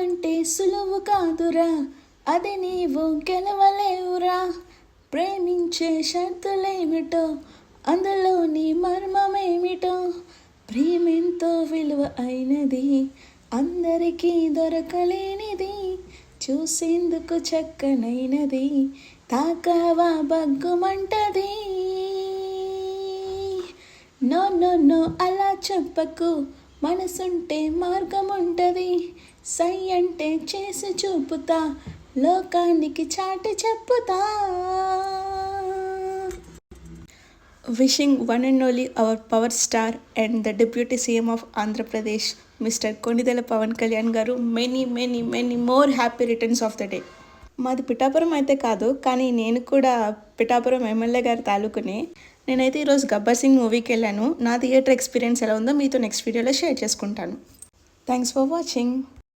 అంటే సులువు కాదురా, అది నీవు గెలవలేవురా. ప్రేమించే షరతులేమిటో, అందులో నీ మర్మమేమిటో. ప్రేమెంతో విలువ అయినది, అందరికీ దొరకలేనిది. చూసేందుకు చక్కనైనది, తాకావా బగ్గుమంటది. నో నో నో అలా చెప్పకు, మనసుంటే మార్గం ఉంటుంది. సై అంటే చేసి చూపుతా, లోకానికి చాటి చెప్పుతా. Wishing one and only our power star and the deputy CM of Andhra Pradesh mister Konidela Pawan Kalyan garu many many many more happy returns of the day. మాది పిఠాపురం అయితే కాదు, కానీ నేను కూడా పిఠాపురం ఎమ్మెల్యే గారి తాలూకునే. నేనైతే ఈరోజు గబ్బర్ సింగ్ మూవీకి వెళ్ళాను. నా థియేటర్ ఎక్స్పీరియన్స్ ఎలా ఉందో మీతో నెక్స్ట్ వీడియోలో షేర్ చేసుకుంటాను. Thanks for watching.